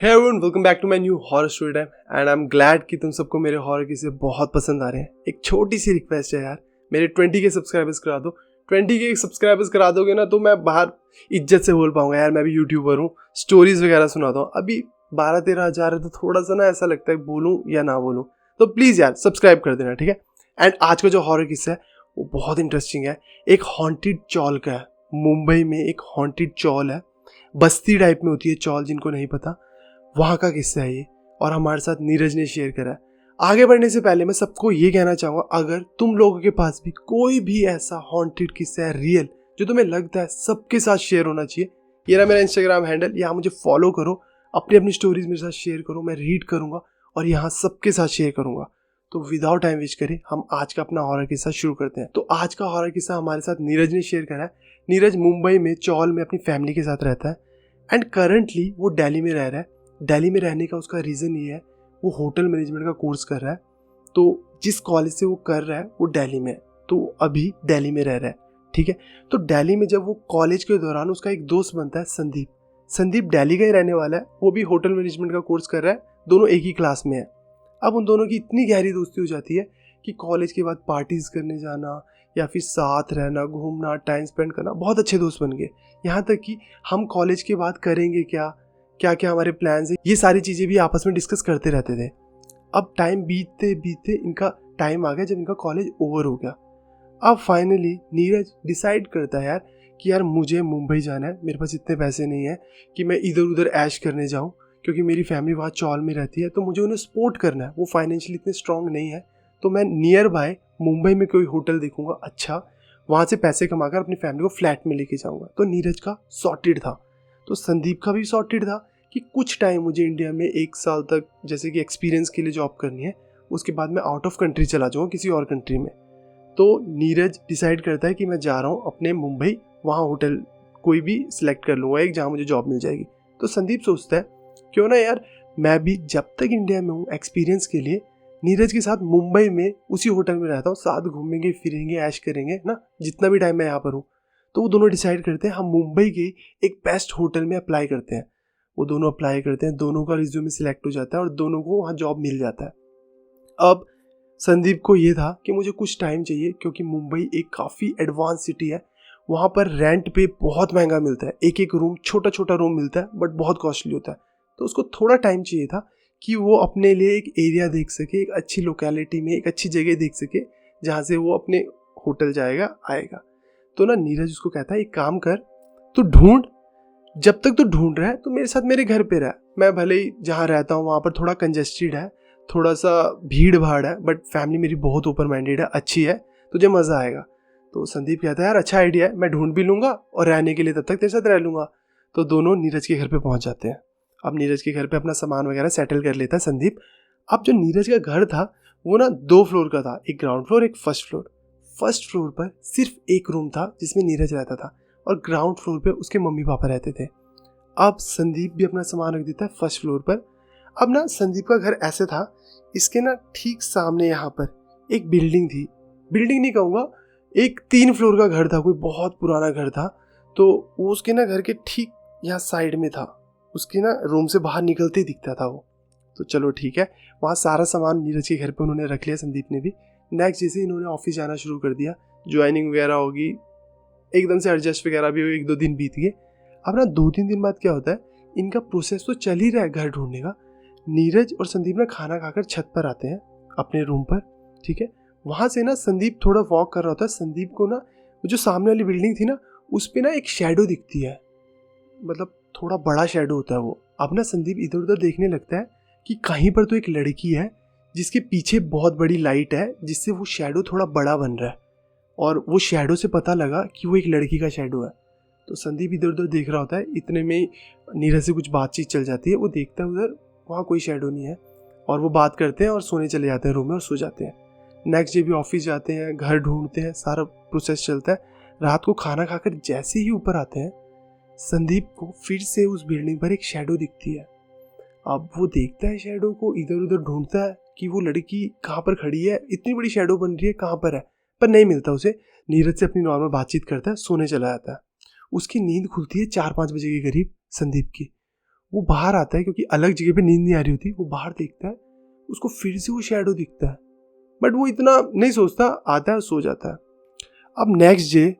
Hey everyone, welcome back to my new horror story time and I am glad कि तुम सबको मेरे horror किस्से बहुत पसंद आ रहे हैं। एक छोटी सी रिक्वेस्ट है यार, मेरे 20 के सब्सक्राइबर्स करा दो। 20 के सब्सक्राइबर्स करा दोगे ना तो मैं बाहर इज्जत से बोल पाऊंगा यार, मैं भी यूट्यूबर हूँ, स्टोरीज वगैरह सुनाता हूँ। अभी 12-13 हज़ार है तो थोड़ा सा ना ऐसा लगता है बोलूँ या ना बोलूँ, तो प्लीज़ यार सब्सक्राइब कर देना, ठीक है। एंड आज का जो हॉरर किस्सा है वो बहुत इंटरेस्टिंग है। एक हॉन्टेड चॉल का है। मुंबई में एक हॉन्टेड चॉल है, बस्ती टाइप में होती है चॉल, जिनको नहीं पता वहाँ का किस्सा है ये, और हमारे साथ नीरज ने शेयर करा है। आगे बढ़ने से पहले मैं सबको ये कहना चाहूँगा, अगर तुम लोगों के पास भी कोई भी ऐसा हॉन्टेड किस्सा है रियल जो तुम्हें लगता है सबके साथ शेयर होना चाहिए, ये रहा मेरा इंस्टाग्राम हैंडल, यहाँ मुझे फॉलो करो, अपनी अपनी स्टोरीज मेरे साथ शेयर करो, मैं रीड करूँगा और यहाँ सबके साथ शेयर करूँगा। तो विदाउट टाइम वेस्ट करें हम आज का अपना हॉरर किस्सा शुरू करते हैं। तो आज का हॉरर किस्सा हमारे साथ नीरज ने शेयर करा है। नीरज मुंबई में चौल में अपनी फैमिली के साथ रहता है एंड करंटली वो दिल्ली में रह रहा है। दिल्ली में रहने का उसका रीज़न ये है, वो होटल मैनेजमेंट का कोर्स कर रहा है। तो जिस कॉलेज से वो कर रहा है वो दिल्ली में है, तो अभी दिल्ली में रह रहा है, ठीक है। तो दिल्ली में जब वो कॉलेज के दौरान उसका एक दोस्त बनता है संदीप। संदीप दिल्ली का ही रहने वाला है, वो भी होटल मैनेजमेंट का कोर्स कर रहा है, दोनों एक ही क्लास में है। अब उन दोनों की इतनी गहरी दोस्ती हो जाती है कि कॉलेज के बाद पार्टीज करने जाना या फिर साथ रहना, घूमना, टाइम स्पेंड करना, बहुत अच्छे दोस्त बन गए। यहाँ तक कि हम कॉलेज के बाद करेंगे क्या क्या हमारे प्लान्स हैं, ये सारी चीज़ें भी आपस में डिस्कस करते रहते थे। अब टाइम बीतते बीतते इनका टाइम आ गया जब इनका कॉलेज ओवर हो गया। अब फाइनली नीरज डिसाइड करता है यार कि यार मुझे मुंबई जाना है, मेरे पास इतने पैसे नहीं है कि मैं इधर उधर ऐश करने जाऊँ, क्योंकि मेरी फैमिली वहाँ चौल में रहती है, तो मुझे उन्हें सपोर्ट करना है। वो फाइनेंशियली इतने स्ट्रांग नहीं है, तो मैं नियर बाय मुंबई में कोई होटल देखूंगा अच्छा, वहाँ से पैसे कमाकर अपनी फैमिली को फ्लैट में लेके जाऊँगा। तो नीरज का सॉर्टेड था, तो संदीप का भी सॉर्टेड था कि कुछ टाइम मुझे इंडिया में 1 साल तक जैसे कि एक्सपीरियंस के लिए जॉब करनी है, उसके बाद मैं आउट ऑफ कंट्री चला जाऊँगा किसी और कंट्री में। तो नीरज डिसाइड करता है कि मैं जा रहा हूँ अपने मुंबई, वहाँ होटल कोई भी सिलेक्ट कर लूँगा एक, जहाँ मुझे जॉब मिल जाएगी। तो संदीप सोचता है क्यों ना यार मैं भी जब तक इंडिया में हूँ एक्सपीरियंस के लिए नीरज के साथ मुंबई में उसी होटल में रहता हूँ, साथ घूमेंगे फिरेंगे ऐश करेंगे ना, जितना भी टाइम मैं यहाँ पर हूँ। तो वो दोनों डिसाइड करते हैं हम मुंबई के एक बेस्ट होटल में अप्लाई करते हैं। वो दोनों अप्लाई करते हैं, दोनों का रिज्यूमे सिलेक्ट हो जाता है और दोनों को वहाँ जॉब मिल जाता है। अब संदीप को ये था कि मुझे कुछ टाइम चाहिए, क्योंकि मुंबई एक काफ़ी एडवांस सिटी है, वहाँ पर रेंट पे बहुत महंगा मिलता है, एक एक रूम, छोटा छोटा रूम मिलता है बट बहुत कॉस्टली होता है। तो उसको थोड़ा टाइम चाहिए था कि वो अपने लिए एक एरिया देख सके, एक अच्छी लोकेलिटी में एक अच्छी जगह देख सके जहाँ से वो अपने होटल जाएगा आएगा। तो ना नीरज उसको कहता है एक काम कर, तो ढूंढ, जब तक तो ढूंढ रहा है तो मेरे साथ मेरे घर पे रह। मैं भले ही जहाँ रहता हूँ वहाँ पर थोड़ा कंजेस्टेड है, थोड़ा सा भीड़ भाड़ है, बट फैमिली मेरी बहुत ओपन माइंडेड है, अच्छी है, तुझे मज़ा आएगा। तो संदीप कहता है यार अच्छा आइडिया है, मैं ढूंढ भी लूँगा और रहने के लिए तब तक तेरे साथ रह लूँगा। तो दोनों नीरज के घर पे पहुँच जाते हैं। अब नीरज के घर पे अपना सामान वगैरह सेटल कर लेता है संदीप। अब जो नीरज का घर था वो ना 2 फ्लोर का था, एक ग्राउंड फ्लोर एक फर्स्ट फ्लोर। फर्स्ट फ्लोर पर सिर्फ एक रूम था जिसमें नीरज रहता था, और ग्राउंड फ्लोर पे उसके मम्मी पापा रहते थे। अब संदीप भी अपना सामान रख देता है फर्स्ट फ्लोर पर। अब ना संदीप का घर ऐसे था, इसके ना ठीक सामने यहाँ पर एक बिल्डिंग थी, बिल्डिंग नहीं कहूँगा, एक 3 फ्लोर का घर था, कोई बहुत पुराना घर था। तो वो उसके ना घर के ठीक यहाँ साइड में था, उसके ना रूम से बाहर निकलते ही दिखता था वो। तो चलो ठीक है, वहाँ सारा सामान नीरज के घर पे उन्होंने रख लिया, संदीप ने भी। नेक्स्ट जैसे इन्होंने ऑफिस जाना शुरू कर दिया, ज्वाइनिंग वगैरह होगी, एकदम से एडजस्ट वगैरह भी हुई, 1-2 दिन बीत गए। अब ना 2-3 दिन बाद क्या होता है, इनका प्रोसेस तो चल ही रहा है घर ढूंढने का। नीरज और संदीप ना खाना खाकर छत पर आते हैं अपने रूम पर, ठीक है। वहाँ से ना संदीप थोड़ा वॉक कर रहा होता है। संदीप को ना जो सामने वाली बिल्डिंग थी ना, उस पर ना एक शेडो दिखती है, मतलब थोड़ा बड़ा शेडो होता है वो। अब ना संदीप इधर उधर देखने लगता है कि कहीं पर तो एक लड़की है जिसके पीछे बहुत बड़ी लाइट है, जिससे वो शेडो थोड़ा बड़ा बन रहा है, और वो शेडो से पता लगा कि वो एक लड़की का शेडो है। तो संदीप इधर उधर देख रहा होता है, इतने में नीरज से कुछ बातचीत चल जाती है। वो देखता है उधर, वहाँ कोई शेडो नहीं है, और वो बात करते हैं और सोने चले जाते हैं रूम में और सो जाते हैं। नेक्स्ट डे भी ऑफिस जाते हैं, घर ढूंढते हैं, सारा प्रोसेस चलता है। रात को खाना खाकर जैसे ही ऊपर आते हैं, संदीप को फिर से उस बिल्डिंग पर एक शेडो दिखती है। अब वो देखता है शेडो को, इधर उधर ढूंढता है कि वो लड़की कहाँ पर खड़ी है, इतनी बड़ी शेडो बन रही है, कहाँ पर है, पर नहीं मिलता उसे। नीरज से अपनी नॉर्मल बातचीत करता है, सोने चला जाता है। उसकी नींद खुलती है 4-5 बजे के करीब संदीप की। वो बाहर आता है क्योंकि अलग जगह पे नींद नहीं आ रही होती, वो बाहर देखता है, उसको फिर से वो शैडो दिखता है, बट वो इतना नहीं सोचता, आता है और सो जाता है। अब नेक्स्ट डे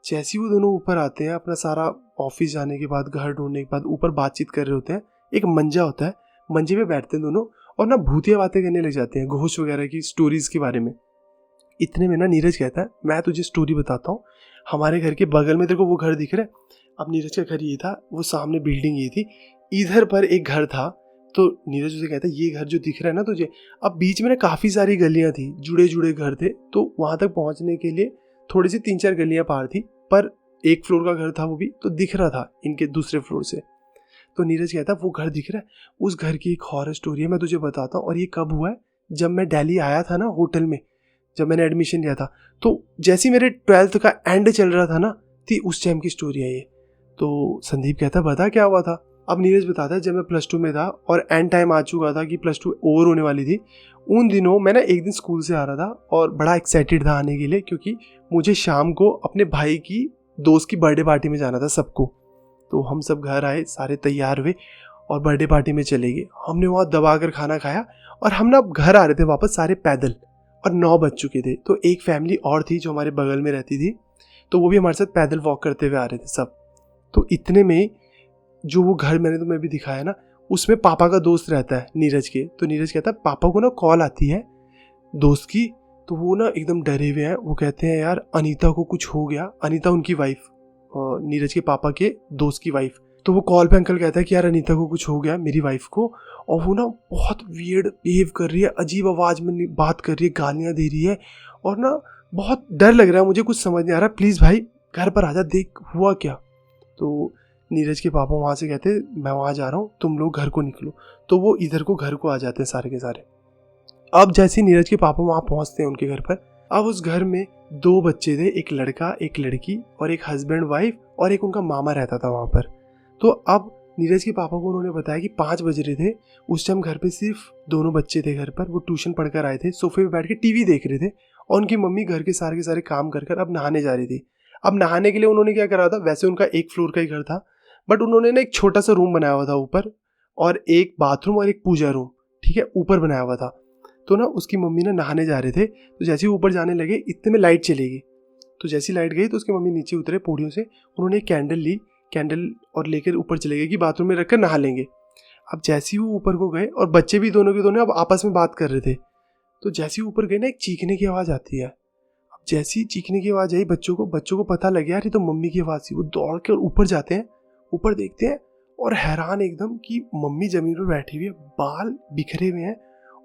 जैसे ही वो दोनों ऊपर आते हैं, अपना सारा ऑफिस जाने के बाद, घर ढूंढने के बाद ऊपर बातचीत कर रहे होते हैं, एक मंजा होता है, मंजे पे बैठते हैं दोनों और ना भूतिया बातें करने लग जाते हैं, घोष वगैरह की स्टोरीज के बारे में। इतने में ना नीरज कहता है, मैं तुझे स्टोरी बताता हूँ, हमारे घर के बगल में तेरे को वो घर दिख रहा है। अब नीरज का घर ये था, वो सामने बिल्डिंग ये थी, इधर पर एक घर था। तो नीरज उसे कहता है, ये घर जो दिख रहा है ना तुझे, अब बीच में ना काफ़ी सारी गलियाँ थी, जुड़े जुड़े घर थे, तो वहाँ तक पहुँचने के लिए थोड़ी सी 3-4 गलियाँ पार थी, पर एक फ्लोर का घर था वो भी, तो दिख रहा था इनके दूसरे फ्लोर से। तो नीरज कहता है, वो घर दिख रहा है, उस घर की एक हॉरर स्टोरी है, मैं तुझे बताता हूँ। और ये कब हुआ है, जब मैं दिल्ली आया था ना होटल में, जब मैंने एडमिशन लिया था, तो जैसे ही मेरे 12th का एंड चल रहा था ना, थी उस टाइम की स्टोरी है ये। तो संदीप कहता है, बता क्या हुआ था। अब नीरज बताता है, जब मैं +2 में था और एंड टाइम आ चुका था कि +2 ओवर होने वाली थी, उन दिनों मैं ना एक दिन स्कूल से आ रहा था और बड़ा एक्साइटेड था आने के लिए, क्योंकि मुझे शाम को अपने भाई की दोस्त की बर्थडे पार्टी में जाना था सबको। तो हम सब घर आए, सारे तैयार हुए और बर्थडे पार्टी में चले गए। हमने वहाँ दबा कर खाना खाया और हम ना घर आ रहे थे वापस सारे पैदल, और 9 बज चुके थे। तो एक फैमिली और थी जो हमारे बगल में रहती थी, तो वो भी हमारे साथ पैदल वॉक करते हुए आ रहे थे सब। तो इतने में जो वो घर मैंने तुम्हें भी दिखाया ना, उसमें पापा का दोस्त रहता है नीरज के। तो नीरज कहता है, पापा को ना कॉल आती है दोस्त की, तो वो ना एकदम डरे हुए हैं। वो कहते हैं, यार अनीता को कुछ हो गया। अनीता उनकी वाइफ, नीरज के पापा के दोस्त की वाइफ। तो वो कॉल पे अंकल कहता है कि यार अनीता को कुछ हो गया, मेरी वाइफ को, और वो ना बहुत वियर्ड बिहेव कर रही है, अजीब आवाज़ में बात कर रही है, गालियाँ दे रही है, और ना बहुत डर लग रहा है, मुझे कुछ समझ नहीं आ रहा, प्लीज़ भाई घर पर आजा, देख हुआ क्या। तो नीरज के पापा वहाँ से कहते हैं, मैं वहाँ जा रहा हूँ, तुम लोग घर को निकलो। तो वो इधर को घर को आ जाते हैं सारे के सारे। अब जैसे नीरज के पापा वहाँ पहुँचते हैं उनके घर पर, अब उस घर में 2 बच्चे थे, एक लड़का एक लड़की, और एक हस्बैंड वाइफ, और एक उनका मामा रहता था वहाँ पर। तो अब नीरज के पापा को उन्होंने बताया कि 5 बज रहे थे, उस टाइम घर पे सिर्फ दोनों बच्चे थे घर पर, वो ट्यूशन पढ़कर आए थे, सोफे पे बैठ के टीवी देख रहे थे, और उनकी मम्मी घर के सारे काम कर अब नहाने जा रही थी। अब नहाने के लिए उन्होंने क्या करा था, वैसे उनका 1 फ्लोर का ही घर था, बट उन्होंने ना एक छोटा सा रूम बनाया हुआ था ऊपर, और एक बाथरूम और एक पूजा रूम, ठीक है, ऊपर बनाया हुआ था। तो ना उसकी मम्मी ना नहाने जा रहे थे, तो जैसे ही ऊपर जाने लगे, इतने में लाइट चली गई। तो जैसी लाइट गई तो उसकी मम्मी नीचे उतरे पौड़ियों से, उन्होंने एक कैंडल ली, कैंडल और लेकर ऊपर चले गए कि बाथरूम में रखकर नहा लेंगे। अब जैसे ही वो ऊपर को गए, और बच्चे भी दोनों के दोनों अब आपस में बात कर रहे थे, तो जैसे ही ऊपर गए ना, एक चीखने की आवाज़ आती है। अब जैसी चीखने की आवाज़ आई, बच्चों को पता लग गया, यार ये तो मम्मी की आवाज़ थी। वो दौड़ के ऊपर जाते हैं, ऊपर देखते हैं, और हैरान एकदम कि मम्मी ज़मीन पर बैठी हुई है, बाल बिखरे हुए हैं,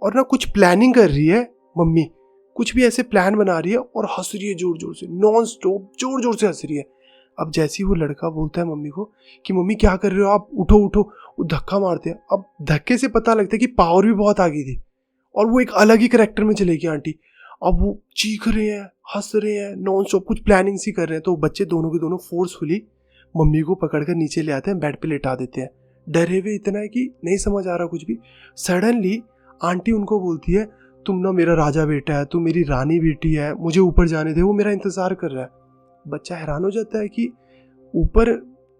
और ना कुछ प्लानिंग कर रही है मम्मी, कुछ भी ऐसे प्लान बना रही है, और हंस रही है जोर जोर से, नॉन स्टॉप जोर जोर से हंस रही है। अब जैसे ही वो लड़का बोलता है मम्मी को कि मम्मी क्या कर रहे हो आप, उठो उठो, वो धक्का मारते हैं। अब धक्के से पता लगता है कि पावर भी बहुत आ गई थी, और वो एक अलग ही करैक्टर में चले गई आंटी। अब वो चीख रहे हैं, हंस रहे हैं, नॉन स्टॉप कुछ प्लानिंग सी कर रहे हैं। तो बच्चे दोनों के दोनों फोर्सफुली मम्मी को पकड़कर नीचे ले आते हैं, बेड पे लेटा देते हैं, डरे हुए इतना है कि नहीं समझ आ रहा कुछ भी। सडनली आंटी उनको बोलती है, तुम ना मेरा राजा बेटा है, तुम मेरी रानी बेटी है, मुझे ऊपर जाने दे, वो मेरा इंतज़ार कर रहा है। बच्चा हैरान हो जाता है कि ऊपर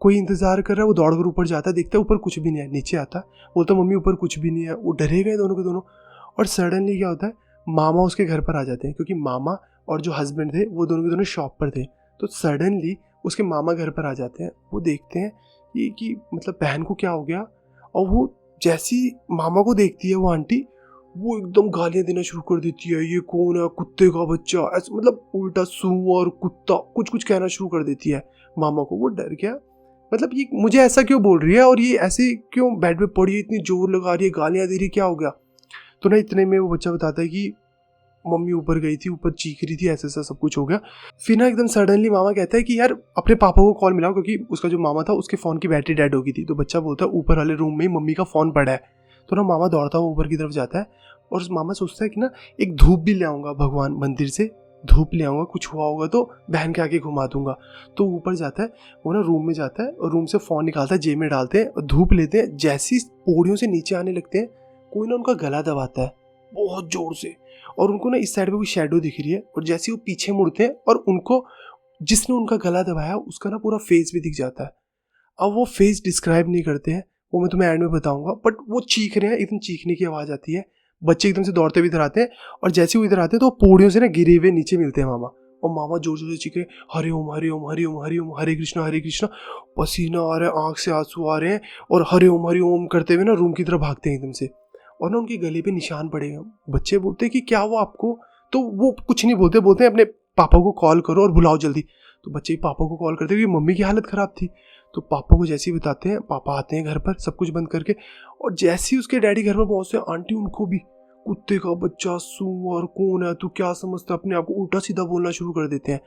कोई इंतज़ार कर रहा है। वो दौड़कर ऊपर जाता है, देखता है ऊपर कुछ भी नहीं है, नीचे आता है, बोलता मम्मी ऊपर कुछ भी नहीं है। वो डरे हुए दोनों के दोनों। और सडनली क्या होता है, मामा उसके घर पर आ जाते हैं, क्योंकि मामा और जो हस्बैंड थे वो दोनों के दोनों शॉप पर थे। तो सडनली उसके मामा घर पर आ जाते हैं। वो देखते हैं कि मतलब बहन को क्या हो गया, और वो जैसी मामा को देखती है वो आंटी, वो एकदम गालियाँ देना शुरू कर देती है, ये कौन है, कुत्ते का बच्चा, ऐसा मतलब उल्टा सूअर कुत्ता कुछ कुछ कहना शुरू कर देती है मामा को। वो डर गया, मतलब ये मुझे ऐसा क्यों बोल रही है, और ये ऐसे क्यों बेड पे पड़ी है, इतनी जोर लगा रही है, गालियाँ दे रही है, क्या हो गया। तो ना इतने में वो बच्चा बताता है कि मम्मी ऊपर गई थी, ऊपर चीख रही थी, ऐसा सब कुछ हो गया। फिर ना एकदम सडनली मामा कहता है कि यार अपने पापा को कॉल मिलाओ, क्योंकि उसका जो मामा था उसके फ़ोन की बैटरी डेड हो गई थी। तो बच्चा बोलता है ऊपर वाले रूम में ही मम्मी का फ़ोन पड़ा है। तो ना मामा दौड़ता हुआ ऊपर की तरफ जाता है, और उस मामा सोचता है कि ना एक धूप भी ले आऊँगा, भगवान मंदिर से धूप ले आऊँगा, कुछ हुआ होगा तो बहन के आके घुमा दूंगा। तो ऊपर जाता है, वो ना रूम में जाता है, और रूम से फ़ोन निकालता है, जेब में डालते हैं, और धूप लेते हैं। जैसी पौड़ियों से नीचे आने लगते हैं, कोई ना उनका गला दबाता है बहुत ज़ोर से, और उनको ना इस साइड पे कोई शैडो दिख रही है। और जैसे वो पीछे मुड़ते हैं, और उनको जिसने उनका गला दबाया उसका ना पूरा फेस भी दिख जाता है। अब वो फेस डिस्क्राइब नहीं करते हैं, वो मैं तुम्हें एंड में बताऊंगा। बट वो चीख रहे हैं, एकदम चीखने की आवाज़ आती है, बच्चे एकदम से दौड़ते हुए इधर आते हैं, और जैसे वो इधर आते हैं तो वो पौड़ियों से ना गिरे हुए नीचे मिलते हैं मामा। और मामा जोर जोर से चीखे, हरे ओम हरे ओम हरे ओम हरे ओम, हरे कृष्णा हरे कृष्णा। पसीना आ रहा है, आँख से आंसू आ रहे हैं, और हरे ओम करते हुए ना रूम की तरफ भागते हैं एकदम से। और ना उनके गले पे निशान पड़े हैं। बच्चे बोलते हैं कि क्या हुआ आपको? तो वो कुछ नहीं बोलते, बोलते हैं अपने पापा को कॉल करो और बुलाओ जल्दी। तो बच्चे पापा को कॉल करते हैं क्योंकि मम्मी की हालत ख़राब थी। तो पापा को जैसे ही बताते हैं, पापा आते हैं घर पर सब कुछ बंद करके, और जैसे ही उसके डैडी घर पर पहुँचते हैं, आंटी उनको भी कुत्ते का बच्चा सूअर कौन है तू, क्या समझता है अपने आप को, उल्टा सीधा बोलना शुरू कर देते हैं।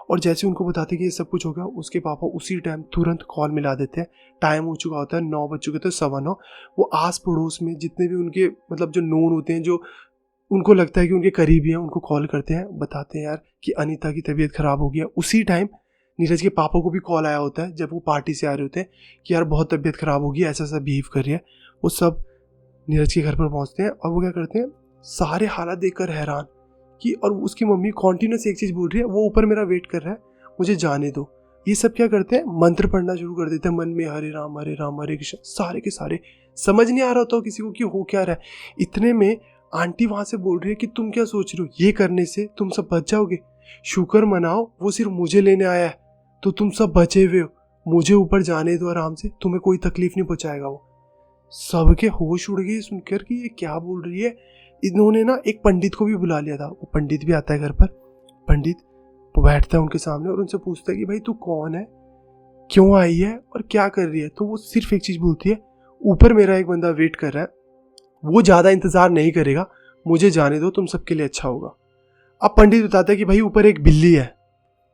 और जैसे उनको बताते हैं कि ये सब कुछ हो गया, उसके पापा उसी टाइम तुरंत कॉल मिला देते हैं। टाइम हो चुका होता है, 9 बज चुके थे, 9:15। वो आस पड़ोस में जितने भी उनके मतलब जो नोन होते हैं, जो उनको लगता है कि उनके करीबी हैं, उनको कॉल करते हैं, बताते हैं यार कि अनीता की तबीयत ख़राब हो गया। उसी टाइम नीरज के पापा को भी कॉल आया होता है जब वो पार्टी से आ रहे होते हैं कि यार बहुत तबीयत ख़राब होगी, ऐसा ऐसा बिहेव कर रही है। वो सब नीरज के घर पर पहुंचते हैं और वो क्या करते हैं, सारे हालात देखकर हैरान कि, और उसकी मम्मी कॉन्टिन्यूस एक चीज़ बोल रही है, वो ऊपर मेरा वेट कर रहा है, मुझे जाने दो। ये सब क्या करते हैं, मंत्र पढ़ना शुरू कर देते हैं मन में, हरे राम हरे कृष्ण, सारे के सारे। समझ नहीं आ रहा होता किसी को कि हो क्या रहा है। इतने में आंटी वहाँ से बोल रही है कि तुम क्या सोच रहे हो, ये करने से तुम सब बच जाओगे, शुक्र मनाओ वो सिर्फ मुझे लेने आया है, तो तुम सब बचे हुए हो, मुझे ऊपर जाने दो आराम से, तुम्हें कोई तकलीफ नहीं पहुँचाएगा वो। सबके होश उड़ गए सुनकर कि ये क्या बोल रही है। इन्होंने ना एक पंडित को भी बुला लिया था, वो पंडित भी आता है घर पर। पंडित बैठता है उनके सामने और उनसे पूछता है कि भाई तू कौन है, क्यों आई है और क्या कर रही है। तो वो सिर्फ एक चीज़ बोलती है, ऊपर मेरा एक बंदा वेट कर रहा है, वो ज़्यादा इंतज़ार नहीं करेगा, मुझे जाने दो, तुम सबके लिए अच्छा होगा। अब पंडित बताता है कि भाई ऊपर एक बिल्ली है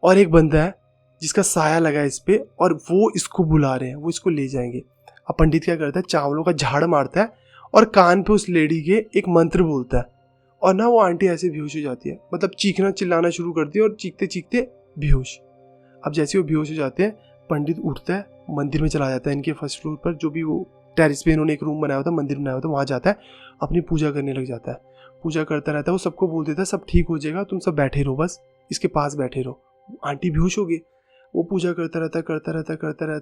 और एक बंदा है जिसका साया लगा है इस पर, और वो इसको बुला रहे हैं, वो इसको ले जाएंगे। अब पंडित क्या करता है, चावलों का झाड़ मारता है और कान पे उस लेडी के एक मंत्र बोलता है, और ना वो आंटी ऐसे बेहोश हो जाती है, मतलब चीखना चिल्लाना शुरू करती है और चीखते चीखते बेहोश। अब जैसे वो बेहोश हो जाते हैं, पंडित उठता है, मंदिर में चला जाता है, इनके फर्स्ट फ्लोर पर जो भी वो टेरिस पे इन्होंने एक रूम बनाया होता है, मंदिर बनाया होता है, वहाँ जाता है, अपनी पूजा करने लग जाता है। पूजा करता रहता है, वो सबको बोल देता है सब ठीक हो जाएगा, तुम सब बैठे रहो, बस इसके पास बैठे रहो। आंटी बेहोश हो गई। वो पूजा करता रहता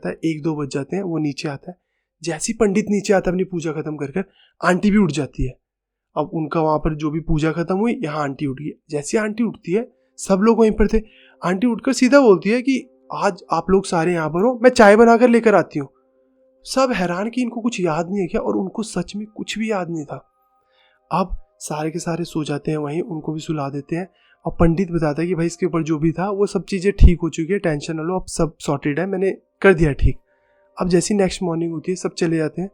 है, 1-2 बज जाते हैं, वो नीचे आता है। जैसी पंडित नीचे आता है अपनी पूजा खत्म कर, आंटी भी उठ जाती है। अब उनका वहाँ पर जो भी पूजा खत्म हुई, यहाँ आंटी उठ गई। जैसे आंटी उठती है, सब लोग वहीं पर थे, आंटी उठकर सीधा बोलती है कि आज आप लोग सारे यहाँ पर हो, मैं चाय बनाकर लेकर आती हूँ। सब हैरान कि इनको कुछ याद नहीं है क्या, और उनको सच में कुछ भी याद नहीं था। अब सारे के सारे सो जाते हैं वहीं, उनको भी सुला देते हैं। और पंडित बताता है कि भाई इसके ऊपर जो भी था वो सब चीज़ें ठीक हो चुकी है, टेंशन ना लो, अब सब सॉर्टेड है, मैंने कर दिया ठीक। अब जैसी नेक्स्ट मॉर्निंग होती है, सब चले जाते हैं।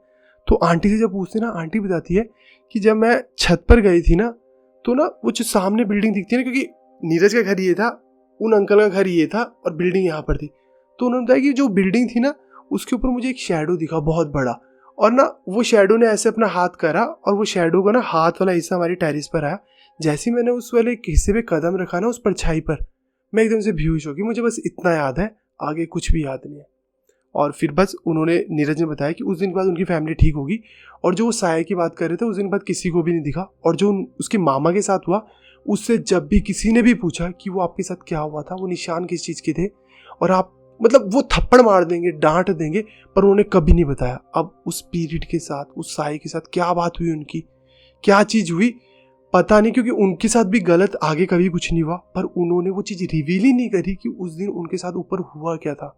तो आंटी से जब पूछते हैं ना, आंटी बताती है कि जब मैं छत पर गई थी ना, तो ना वो जो सामने बिल्डिंग दिखती है ना, क्योंकि नीरज का घर ये था, उन अंकल का घर ये था, और बिल्डिंग यहाँ पर थी। तो उन्होंने बताया कि जो बिल्डिंग थी ना, उसके ऊपर मुझे एक शैडो दिखा बहुत बड़ा, और ना वो शैडो ने ऐसे अपना हाथ करा, और वो शैडो का ना हाथ वाला हिस्सा हमारी टेरिस पर आया। जैसे ही मैंने उस वाले हिस्से पे कदम रखा ना, उस परछाई पर, मैं एकदम से बेहोश हो गई। मुझे बस इतना याद है, आगे कुछ भी याद नहीं है। और फिर बस उन्होंने, नीरज ने बताया कि उस दिन के बाद उनकी फैमिली ठीक होगी, और जो वो साया की बात कर रहे थे, उस दिन बाद किसी को भी नहीं दिखा। और जो उसके मामा के साथ हुआ, उससे जब भी किसी ने भी पूछा कि वो आपके साथ क्या हुआ था, वो निशान किस चीज़ के थे, और आप मतलब वो थप्पड़ मार देंगे, डांट देंगे, पर उन्होंने कभी नहीं बताया। अब उस पीरियड के साथ, उस साये के साथ क्या बात हुई, उनकी क्या चीज़ हुई पता नहीं, क्योंकि उनके साथ भी गलत आगे कभी कुछ नहीं हुआ, पर उन्होंने वो चीज़ रिवील ही नहीं करी कि उस दिन उनके साथ ऊपर हुआ क्या था।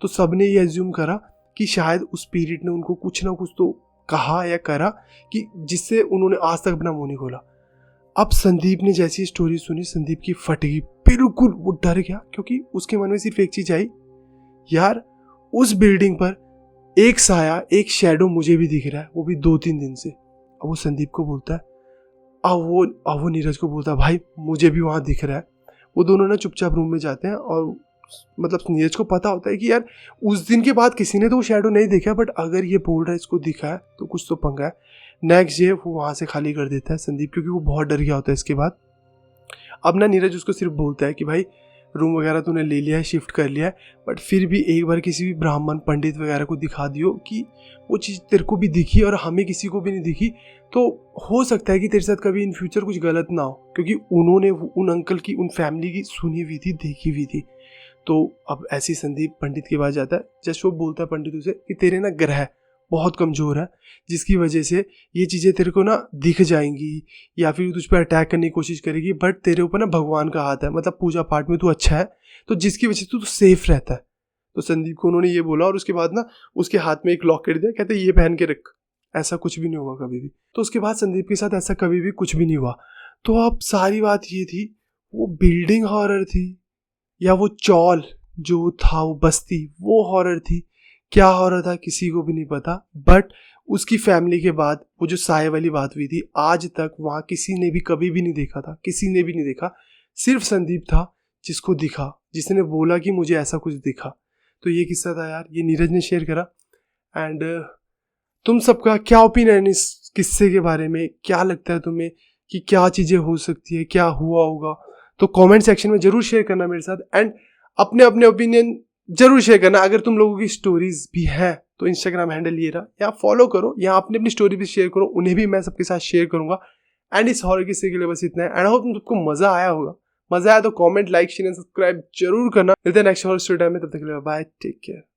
तो सबने ये एज्यूम करा कि शायद उस पीरियड ने उनको कुछ ना कुछ तो कहा या करा कि जिससे उन्होंने आज तक अपना मुंह नहीं खोला। अब संदीप ने जैसी स्टोरी सुनी, संदीप की फट गई, बिल्कुल वो डर गया, क्योंकि उसके मन में सिर्फ एक चीज़ आई, यार उस बिल्डिंग पर एक साया, एक शैडो मुझे भी दिख रहा है, वो भी 2-3 दिन से। अब वो संदीप को बोलता है, अब वो नीरज को बोलता है, भाई मुझे भी वहाँ दिख रहा है। वो दोनों ना चुपचाप रूम में जाते हैं, और मतलब नीरज को पता होता है कि यार उस दिन के बाद किसी ने तो वो शैडो नहीं देखा, बट अगर ये बोल रहा है इसको दिखा है तो कुछ तो पंगा है। नेक्स्ट डे वो वहाँ से खाली कर देता है संदीप, क्योंकि वो बहुत डर गया होता है इसके बाद। अब ना नीरज उसको सिर्फ बोलता है कि भाई रूम वगैरह तूने ले लिया है, शिफ्ट कर लिया है, बट फिर भी एक बार किसी भी ब्राह्मण पंडित वगैरह को दिखा दियो कि वो चीज़ तेरे को भी दिखी और हमें किसी को भी नहीं दिखी, तो हो सकता है कि तेरे साथ कभी इन फ्यूचर कुछ गलत ना हो, क्योंकि उन्होंने उन अंकल की, उन फैमिली की सुनी हुई थी, देखी हुई थी। तो अब ऐसी संदीप पंडित के पास जाता है, जस्ट वो बोलता है पंडित उसे कि तेरे ना ग्रह बहुत कमज़ोर है, जिसकी वजह से ये चीज़ें तेरे को ना दिख जाएंगी या फिर तुझ पर अटैक करने की कोशिश करेगी, बट तेरे ऊपर ना भगवान का हाथ है, मतलब पूजा पाठ में तू अच्छा है, तो जिसकी वजह से तू सेफ रहता है। तो संदीप को उन्होंने ये बोला और उसके बाद ना उसके हाथ में एक लॉकेट दिया, कहते ये पहन के रख, ऐसा कुछ भी नहीं होगा कभी भी। तो उसके बाद संदीप के साथ ऐसा कभी भी कुछ भी नहीं हुआ। तो अब सारी बात ये थी, वो बिल्डिंग हॉरर थी या वो चौल जो था, वो बस्ती, वो हॉरर थी, क्या हॉरर था किसी को भी नहीं पता। बट उसकी फैमिली के बाद वो जो साय वाली बात हुई थी, आज तक वहाँ किसी ने भी कभी भी नहीं देखा था, किसी ने भी नहीं देखा, सिर्फ संदीप था जिसको दिखा, जिसने बोला कि मुझे ऐसा कुछ दिखा। तो ये किस्सा था यार, ये नीरज ने शेयर करा। एंड तुम सबका क्या ओपिनियन इस किस्से के बारे में, क्या लगता है तुम्हें कि क्या चीज़ें हो सकती है, क्या हुआ होगा? तो कमेंट सेक्शन में ज़रूर शेयर करना मेरे साथ, एंड अपने अपने ओपिनियन ज़रूर शेयर करना। अगर तुम लोगों की स्टोरीज भी हैं तो इंस्टाग्राम हैंडल ये रहा, या फॉलो करो, या अपनी अपनी स्टोरी भी शेयर करो, उन्हें भी मैं सबके साथ शेयर करूँगा। एंड इस हॉरर किस्से के लिए बस इतना है। एंड होप तुम सबको मज़ा आया होगा। मज़ा आया तो comment, like, share and subscribe जरूर करना। मिलते हैं नेक्स्ट हॉरर स्टोरी टाइम में, तब तक के लिए बाय, टेक केयर।